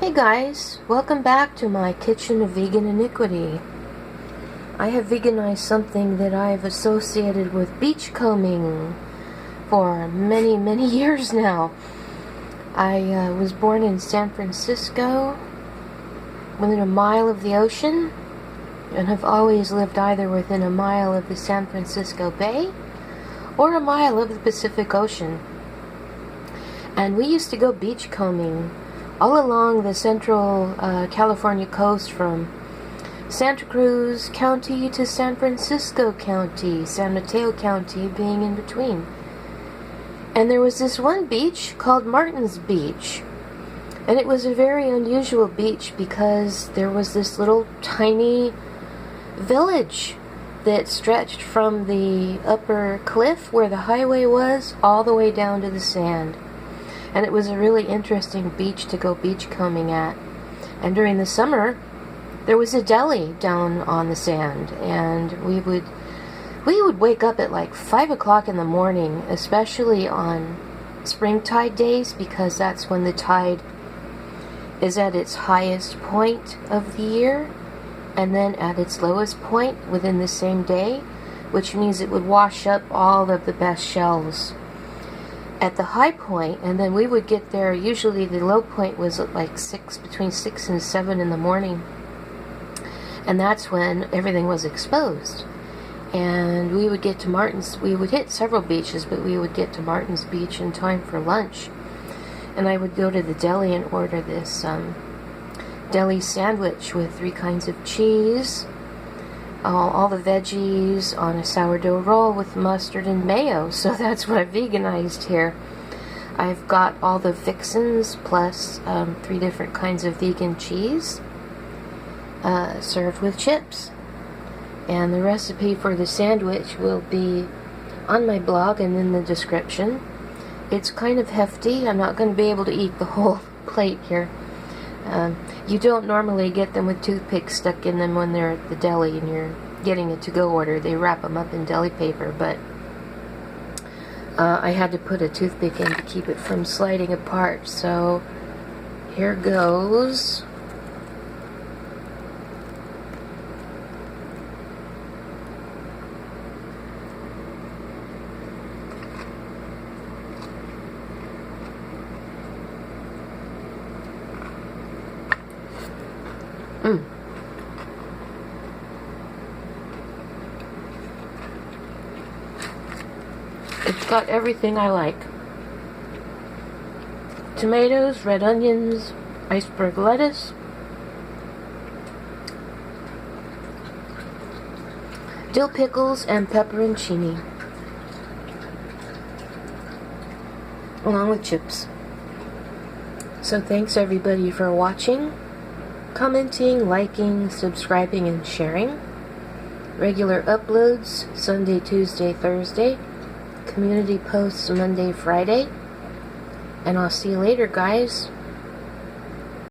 Hey guys, welcome back to my kitchen of vegan iniquity. I have veganized something that I've associated with beachcombing for many years now. I was born in San Francisco, within a mile of the ocean, and have always lived either within a mile of the San Francisco Bay or a mile of the Pacific Ocean. And we used to go beachcombing all along the central California coast, from Santa Cruz County to San Francisco County, San Mateo County being in between. And there was this one beach called Martin's Beach, and it was a very unusual beach because there was this little tiny village that stretched from the upper cliff where the highway was all the way down to the sand. And it was a really interesting beach to go beachcombing at. And during the summer, there was a deli down on the sand, and we would wake up at like 5 o'clock in the morning, especially on spring tide days, because that's when the tide is at its highest point of the year, and then at its lowest point within the same day, which means it would wash up all of the best shells at the high point, and then we would get there. Usually the low point was at like between 6 and 7 in the morning, and that's when everything was exposed. And we would get to Martin's. We would hit several beaches, but we would get to Martin's Beach in time for lunch, and I would go to the deli and order this deli sandwich with 3 kinds of cheese, all the veggies on a sourdough roll with mustard and mayo. So that's what I veganized here. I've got all the fixins plus 3 different kinds of vegan cheese served with chips. And the recipe for the sandwich will be on my blog and in the description. It's kind of hefty. I'm not going to be able to eat the whole plate here. You don't normally get them with toothpicks stuck in them when they're at the deli and you're getting a to-go order. They wrap them up in deli paper, but I had to put a toothpick in to keep it from sliding apart. So here goes. It's got everything I like. Tomatoes, red onions, iceberg lettuce, dill pickles, and pepperoncini, along with chips. So thanks everybody for watching, commenting, liking, subscribing, and sharing. Regular uploads Sunday, Tuesday, Thursday. Community posts Monday, Friday. And I'll see you later, guys.